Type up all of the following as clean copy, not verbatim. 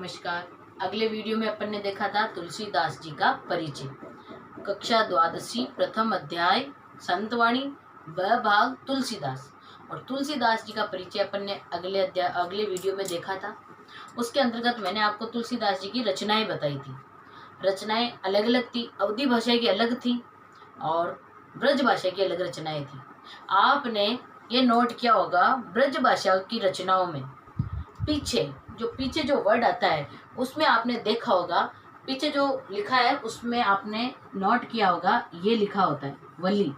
नमस्कार। अगले वीडियो में अपन ने देखा था तुलसीदास जी का परिचय। कक्षा द्वादशी प्रथम अध्याय संतवाणी ब भाग तुलसीदास। और तुलसीदास जी का परिचय अपन ने अगले वीडियो में देखा था। उसके अंतर्गत मैंने आपको तुलसीदास जी की रचनाएं बताई थी। रचनाएं अलग अलग थी, अवधी भाषा की अलग थी और ब्रज भाषा की अलग रचनाएं थी। आपने ये नोट किया होगा, ब्रज भाषा की रचनाओं में पीछे जो वर्ड आता है उसमें आपने देखा होगा, पीछे जो लिखा है उसमें आपने नोट किया होगा, ये लिखा होता है वली।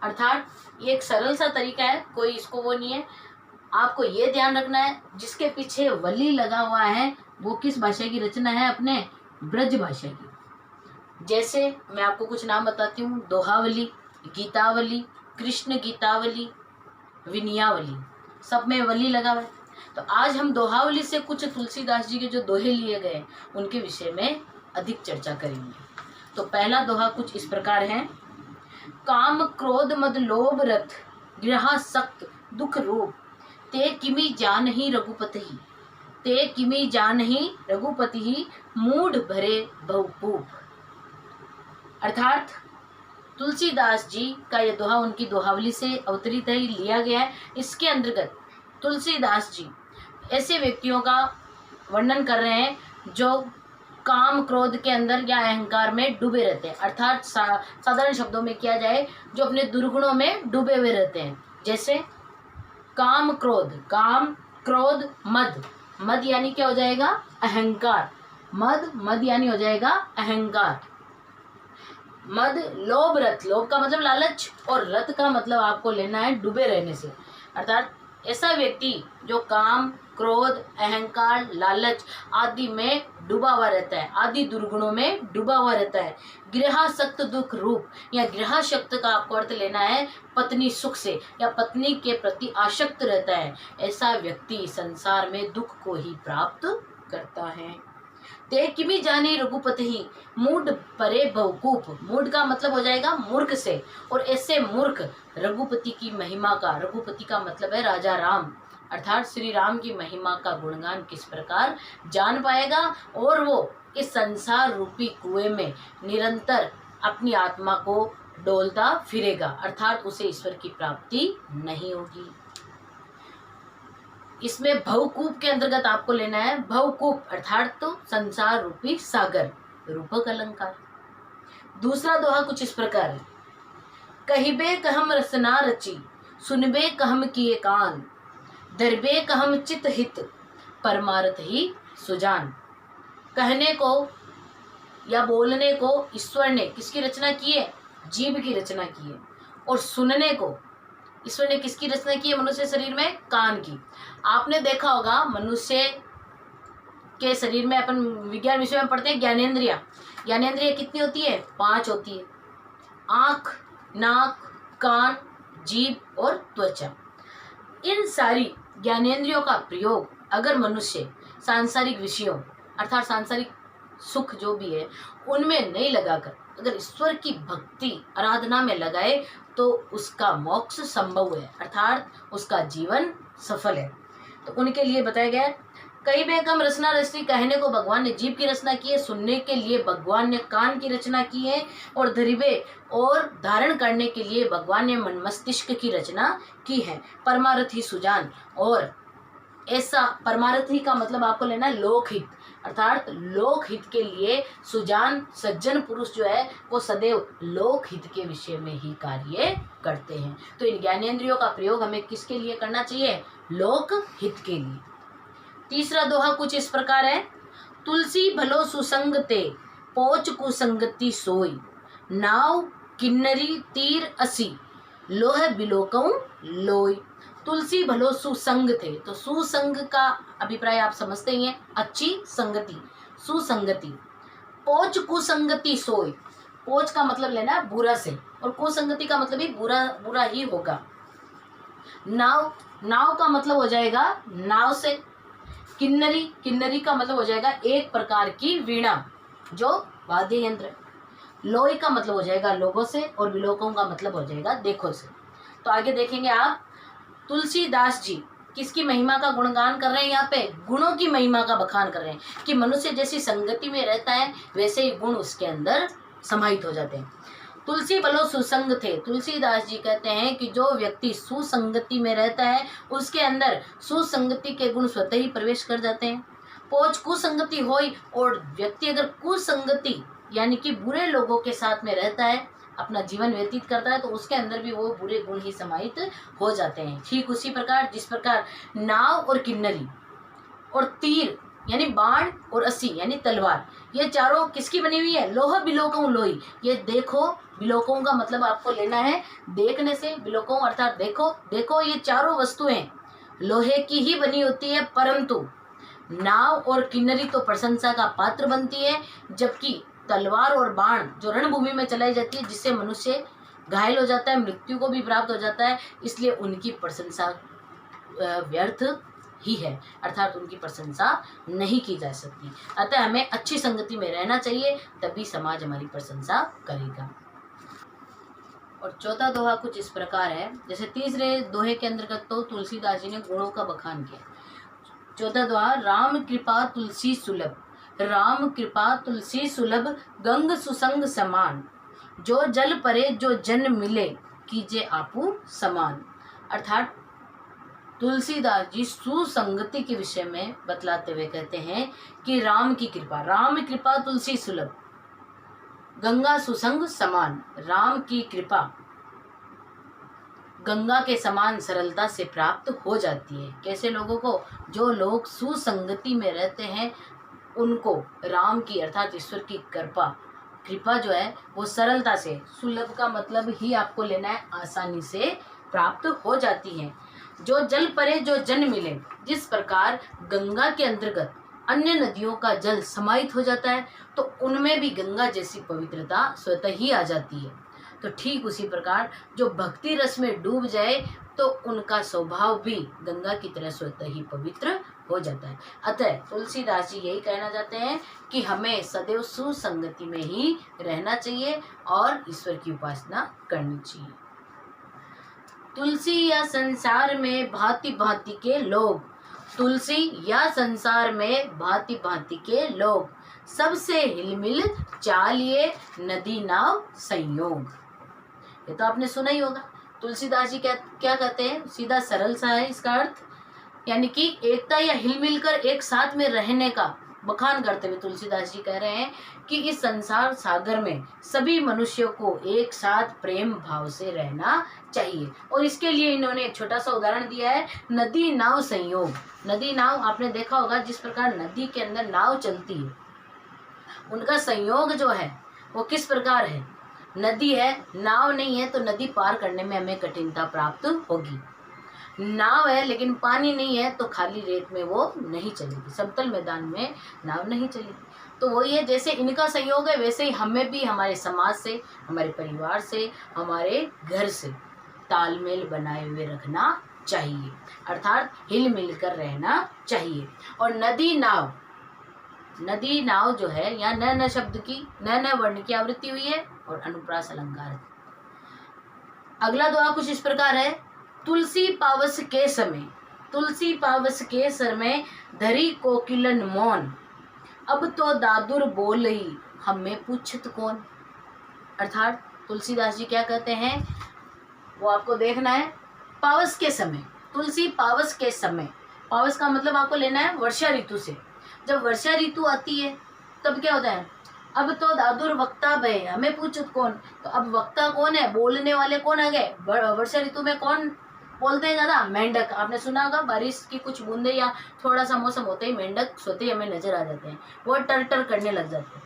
अर्थात ये एक सरल सा तरीका है, कोई इसको वो नहीं है। आपको ये ध्यान रखना है जिसके पीछे वली लगा हुआ है वो किस भाषा की रचना है, अपने ब्रज भाषा की। जैसे मैं आपको कुछ नाम बताती हूँ, दोहावली, गीतावली, कृष्ण गीतावली, विनयावली, सब में वली लगा हुआ है। तो आज हम दोहावली से कुछ तुलसीदास जी के जो दोहे लिए गए उनके विषय में अधिक चर्चा करेंगे। तो पहला दोहा कुछ इस प्रकार है। काम क्रोध मद लोभ रथ गृहासक्त दुख रूप ते किमी जानहि रघुपति ते किमी जानहि रघुपति मूढ़ भरे बहुपूप। अर्थात तुलसीदास जी का यह दोहा उनकी दोहावली से अवतरित है, लिया गया है। इसके अंतर्गत तुलसीदास जी ऐसे व्यक्तियों का वर्णन कर रहे हैं जो काम क्रोध के अंदर या अहंकार में डूबे रहते हैं। अर्थात साधारण शब्दों में किया जाए, जो अपने दुर्गुणों में डूबे हुए रहते हैं। जैसे काम क्रोध मद यानी क्या हो जाएगा, अहंकार। मद यानी हो जाएगा अहंकार। मद लोभ रथ, लोभ का मतलब लालच और रथ का मतलब आपको लेना है डूबे रहने से। अर्थात ऐसा व्यक्ति जो काम क्रोध अहंकार लालच आदि में डूबा हुआ रहता है, आदि दुर्गुणों में डूबा हुआ रहता है। गृहासक्त दुख रूप, या गृहासक्त का आपको अर्थ लेना है पत्नी सुख से या पत्नी के प्रति आसक्त रहता है। ऐसा व्यक्ति संसार में दुख को ही प्राप्त करता है। ते किमी जाने रघुपति मूढ़ परे बहुकूप, मूढ़ का मतलब हो जाएगा मूर्ख से, और ऐसे मूर्ख रघुपति की महिमा का, रघुपति का मतलब है राजा राम, अर्थात श्री राम की महिमा का गुणगान किस प्रकार जान पाएगा, और वो इस संसार रूपी कुएं में निरंतर अपनी आत्मा को डोलता फिरेगा, अर्थात उसे ईश्वर की प्राप्ति नहीं होगी। इसमें भवकूप के अंतर्गत आपको लेना है भवकूप, अर्थात तो संसार रूपी सागर, रूपक अलंकार। दूसरा दोहा कुछ इस प्रकार है। कहिबे कहम रसना रची सुनबे कहम किए कान दरबे कहम चित हित परमार्थ ही सुजान। कहने को या बोलने को ईश्वर ने किसकी रचना की है, जीभ की रचना की है। और सुनने को ईश्वर ने किसकी रचना की है, मनुष्य शरीर में कान की। आपने देखा होगा मनुष्य के शरीर में, अपन विज्ञान विषय में पढ़ते हैं, ज्ञानेंद्रिया कितनी होती है, 5 होती है। आँख, नाक, कान, जीभ और त्वचा। इन सारी ज्ञानेंद्रियों का प्रयोग अगर मनुष्य सांसारिक विषयों अर्थात सांसारिक सुख जो भी है उनमें नहीं लगाकर अगर ईश्वर की भक्ति आराधना में लगाए तो उसका मोक्ष संभव है, अर्थात उसका जीवन सफल है। तो उनके लिए बताया गया है। कई बेकम रचना रचनी, कहने को भगवान ने जीभ की रचना की है, सुनने के लिए भगवान ने कान की रचना की है, और धरिबे और धारण करने के लिए भगवान ने मन मस्तिष्क की रचना की है। परमारथी सुजान, और ऐसा परमारथी का मतलब आपको लेना है लोकहित, अर्थात लोकहित के लिए सुजान सज्जन पुरुष जो है वो सदैव लोकहित के विषय में ही कार्य करते हैं। तो इन ज्ञानेंद्रियों का प्रयोग हमें किसके लिए करना चाहिए, लोकहित के लिए। तीसरा दोहा कुछ इस प्रकार है। तुलसी भलो सुसंग ते पोच कुसंगति सोई नाव किन्नरी तीर असी लोह बिलोकऊ लोई। तुलसी भलो सुसंग थे, तो सुसंग का अभिप्राय आप समझते ही हैं, अच्छी संगति, सुसंगति। पोच कुसंगति सोई, पोच का मतलब लेना है बुरा से, और कुसंगति का मतलब ही बुरा ही होगा। नाव का मतलब हो जाएगा नाव से। किन्नरी का मतलब हो जाएगा एक प्रकार की वीणा जो वाद्य यंत्र। लोई का मतलब हो जाएगा लोगों से, और विलोकों का मतलब हो जाएगा देखो से। तो आगे देखेंगे आप तुलसीदास जी किसकी महिमा का गुणगान कर रहे हैं, यहाँ पे गुणों की महिमा का बखान कर रहे हैं कि मनुष्य जैसी संगति में रहता है वैसे ही गुण उसके अंदर समाहित हो जाते हैं। तुलसी बलो सुसंग थे, तुलसीदास जी कहते हैं कि जो व्यक्ति सुसंगति में रहता है उसके अंदर सुसंगति के गुण स्वतः ही प्रवेश कर जाते हैं। पोच कुसंगति होई, और व्यक्ति अगर कुसंगति यानी कि बुरे लोगों के साथ में रहता है, अपना जीवन व्यतीत करता है, तो उसके अंदर भी वो बुरे गुण ही समाहित हो जाते हैं। ठीक उसी प्रकार जिस प्रकार नाव और किन्नरी और तीर यानी बाण और अस्सी यानी तलवार, ये चारों किसकी बनी हुई है, लोह बिलोकऊ लोही। ये देखो, बिलोकऊ का मतलब आपको लेना है देखने से, बिलोकऊ अर्थात देखो। देखो ये चारों वस्तुएं लोहे की ही बनी होती है, परंतु नाव और किन्नरी तो प्रशंसा का पात्र बनती है, जबकि तलवार और बाण जो रणभूमि में चलाई जाती है जिससे मनुष्य घायल हो जाता है, मृत्यु को भी प्राप्त हो जाता है, इसलिए उनकी प्रशंसा व्यर्थ ही है, अर्थात उनकी प्रशंसा नहीं की जा सकती। अतः हमें अच्छी संगति में रहना चाहिए, तभी समाज हमारी प्रशंसा करेगा। और चौथा दोहा कुछ इस प्रकार है, जैसे तीसरे दोहे के अंतर्गत तो तुलसीदास जी ने गुणों का बखान किया। चौथा दोहा, राम कृपा तुलसी सुलभ, राम कृपा तुलसी सुलभ, गंग सुसंग समान, जो जल परे जो जन मिले, कीजे आपू समान। अर्थात तुलसीदास जी सुसंगति के विषय में बतलाते हुए कहते हैं कि राम की कृपा, राम कृपा तुलसी सुलभ, गंगा सुसंग समान। राम की कृपा गंगा के समान सरलता से प्राप्त हो जाती है। कैसे लोगों को, जो लोग सुसंगति में रहते हैं उनको राम की अर्थात ईश्वर की कृपा जो है वो सरलता से, सुलभ का मतलब ही आपको लेना है आसानी से प्राप्त हो जाती है। जो जल परे जो जन मिले, जिस प्रकार गंगा के अंतर्गत अन्य नदियों का जल समाहित हो जाता है तो उनमें भी गंगा जैसी पवित्रता स्वतः ही आ जाती है। तो ठीक उसी प्रकार जो भक्ति रस में डूब जाए तो उनका स्वभाव भी गंगा की तरह स्वतः ही पवित्र हो जाता है। अतः तुलसीदास जी यही कहना चाहते हैं कि हमें सदैव सुसंगति में ही रहना चाहिए और ईश्वर की उपासना करनी चाहिए। तुलसी या संसार में भांति भांति के लोग, तुलसी या संसार में भांति भांति के लोग, सबसे हिलमिल चालिए नदी नाव संयोग। ये तो आपने सुना ही होगा। तुलसीदास जी क्या कहते हैं, सीधा सरल सा है इसका अर्थ, यानी कि एकता या हिलमिल कर एक साथ में रहने का बखान करते हुए तुलसीदास जी कह रहे हैं कि इस संसार सागर में सभी मनुष्यों को एक साथ प्रेम भाव से रहना चाहिए। और इसके लिए इन्होंने एक छोटा सा उदाहरण दिया है, नदी नाव संयोग। नदी नाव आपने देखा होगा, जिस प्रकार नदी के अंदर नाव चलती है, उनका संयोग जो है वो किस प्रकार है। नदी है, नाव नहीं है तो नदी पार करने में हमें कठिनता प्राप्त होगी। नाव है लेकिन पानी नहीं है तो खाली रेत में वो नहीं चलेगी, समतल मैदान में नाव नहीं चलेगी। तो वही है, जैसे इनका संयोग है वैसे ही हमें भी हमारे समाज से, हमारे परिवार से, हमारे घर से तालमेल बनाए हुए रखना चाहिए, अर्थात हिल मिल कर रहना चाहिए। और नदी नाव जो है यहाँ न शब्द की न वर्ण की आवृत्ति हुई है और अनुप्रास अलंकार है। अगला दोहा कुछ इस प्रकार है, तुलसी पावस के समय, तुलसी पावस के समय धरी कोकिलन मौन, अब तो दादुर बोल ही हमें पूछत कौन। अर्थात तुलसीदास जी क्या कहते हैं वो आपको देखना है। पावस के समय, तुलसी पावस के समय, पावस का मतलब आपको लेना है वर्षा ऋतु से। जब वर्षा ऋतु आती है तब क्या होता है, अब तो दादुर वक्ता भय हमें पूछत कौन। तो अब वक्ता कौन है, बोलने वाले कौन आ गए। वर्षा ऋतु में कौन बोलते हैं ज्यादा, मेंढक। आपने सुना होगा, बारिश की कुछ बूंदे या थोड़ा सा मौसम होते ही मेंढक सोते ही हमें नजर आ जाते हैं, वो टर टर करने लग जाते हैं।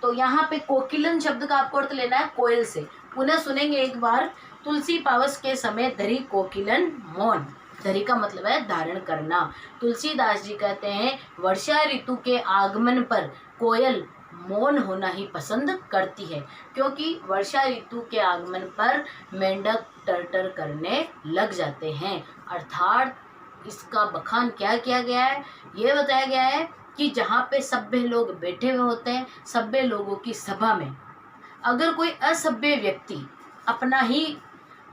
तो यहाँ पे कोकिलन शब्द का आपको अर्थ लेना है कोयल से। पुनः सुनेंगे एक बार, तुलसी पावस के समय धरी कोकिलन मौन। धरी का मतलब है धारण करना। तुलसीदास जी कहते हैं वर्षा ऋतु के आगमन पर कोयल मौन होना ही पसंद करती है, क्योंकि वर्षा ऋतु के आगमन पर मेंढक टर करने लग जाते हैं। अर्थात इसका बखान क्या किया गया है, ये बताया गया है कि जहाँ पे सभ्य लोग बैठे हुए होते हैं, सभ्य लोगों की सभा में अगर कोई असभ्य व्यक्ति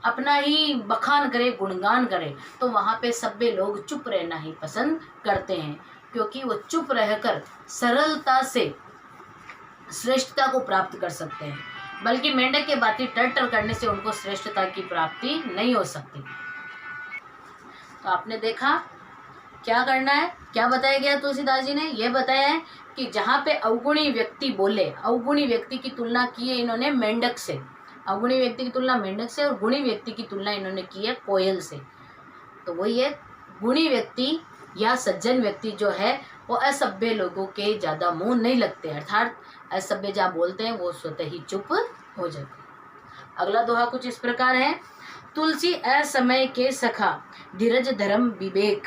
अपना ही बखान करे, गुणगान करे, तो वहाँ पे सभ्य लोग चुप रहना ही पसंद करते हैं, क्योंकि वो चुप रहकर सरलता से श्रेष्ठता को प्राप्त कर सकते हैं। बल्कि मेंढक के बातें टर करने से उनको श्रेष्ठता की प्राप्ति नहीं हो सकती। तो आपने देखा क्या करना है, क्या बताया गया तुलसीदास जी ने, यह बताया है कि जहाँ पे अवगुणी व्यक्ति बोले, अवगुणी व्यक्ति की तुलना की है इन्होंने मेंढक से, अवगुणी व्यक्ति की तुलना मेंढक से, और गुणी व्यक्ति की तुलना इन्होंने की है कोयल से। तो वही है, गुणी व्यक्ति या सज्जन व्यक्ति जो है वो असभ्य लोगों के ज़्यादा मुंह नहीं लगते, अर्थात असभ्य जहाँ बोलते हैं वो स्वतः ही चुप हो जाते हैं। अगला दोहा कुछ इस प्रकार है, तुलसी असमय के सखा, धीरज धर्म विवेक,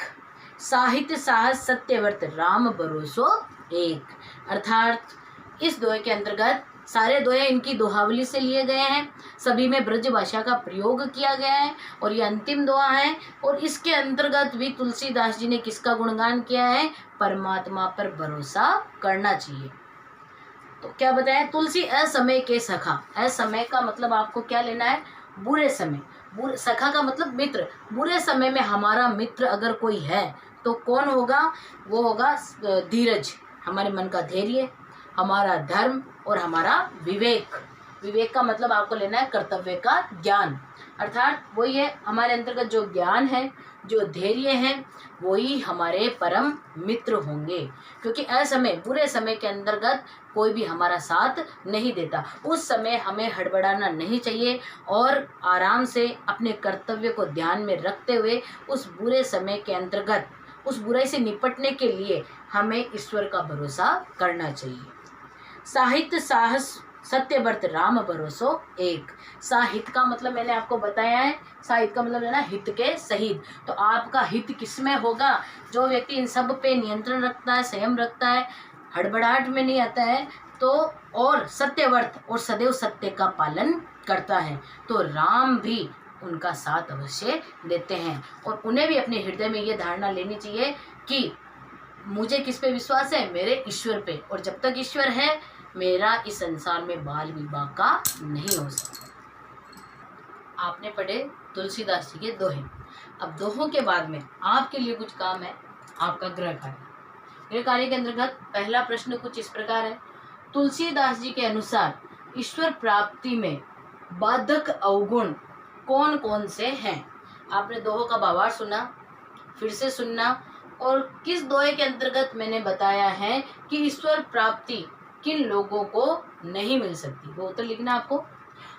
साहित्य साहस सत्यव्रत, राम भरोसो एक। अर्थात इस दोहे के अंतर्गत सारे दोहे इनकी दोहावली से लिए गए हैं, सभी में ब्रज भाषा का प्रयोग किया गया है, और ये अंतिम दोहा है। और इसके अंतर्गत भी तुलसीदास जी ने किसका गुणगान किया है, परमात्मा पर भरोसा करना चाहिए। तो क्या बताया, तुलसी असमय के सखा, असमय का मतलब आपको क्या लेना है, बुरे समय, सखा का मतलब मित्र, बुरे समय में हमारा मित्र अगर कोई है तो कौन होगा, वो होगा धीरज, हमारे मन का धैर्य, हमारा धर्म और हमारा विवेक। विवेक का मतलब आपको लेना है कर्तव्य का ज्ञान, अर्थात वही है हमारे अंतर्गत जो ज्ञान है, जो धैर्य है, वही हमारे परम मित्र होंगे। क्योंकि असमय, बुरे समय के अंतर्गत कोई भी हमारा साथ नहीं देता, उस समय हमें हड़बड़ाना नहीं चाहिए और आराम से अपने कर्तव्य को ध्यान में रखते हुए उस बुरे समय के अंतर्गत उस बुराई से निपटने के लिए हमें ईश्वर का भरोसा करना चाहिए। साहित्य साहस सत्यव्रत, राम भरोसो एक। साहित्य का मतलब मैंने आपको बताया है, साहित्य का मतलब है ना हित के सहित। तो आपका हित किसमें होगा, जो व्यक्ति इन सब पे नियंत्रण रखता है, संयम रखता है, हड़बड़ाहट में नहीं आता है, तो और सत्यव्रत और सदैव सत्य का पालन करता है, तो राम भी उनका साथ अवश्य देते हैं। और उन्हें भी अपने हृदय में ये धारणा लेनी चाहिए कि मुझे किस पे विश्वास है, मेरे ईश्वर पे, और जब तक ईश्वर है मेरा इस संसार में बाल विवाह का नहीं हो सकता। आपने पढ़े तुलसीदास जी के दोहे। अब दोहों के बाद में आपके लिए कुछ काम है, आपका गृह कार्य। गृह कार्य के अंतर्गत पहला प्रश्न कुछ इस प्रकार है, तुलसीदास जी के अनुसार ईश्वर प्राप्ति में बाधक अवगुण कौन कौन से हैं। आपने दोहों का भावार्थ सुना, फिर से सुनना, और किस दोहे के अंतर्गत मैंने बताया है कि ईश्वर प्राप्ति किन लोगों को नहीं मिल सकती, वो उत्तर लिखना आपको।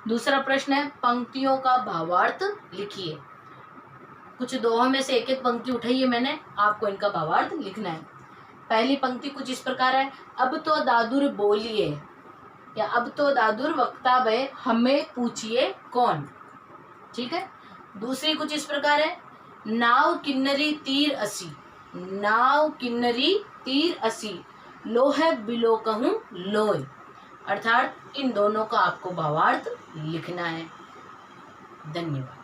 दूसरा प्रश्न है, पंक्तियों का भावार्थ लिखिए। कुछ दोहों में से एक एक पंक्ति उठाइए मैंने, आपको इनका भावार्थ लिखना है। पहली पंक्ति कुछ इस प्रकार है, अब तो दादुर बोलिए, या अब तो दादुर वक्ता भय, हमें पूछिए कौन। ठीक है। दूसरी कुछ इस प्रकार है, नाव किन्नरी तीर असी, नाव किन्नरी तीर असी, लोहे बिलो कहूँ लोय। अर्थात इन दोनों का आपको भावार्थ लिखना है। धन्यवाद।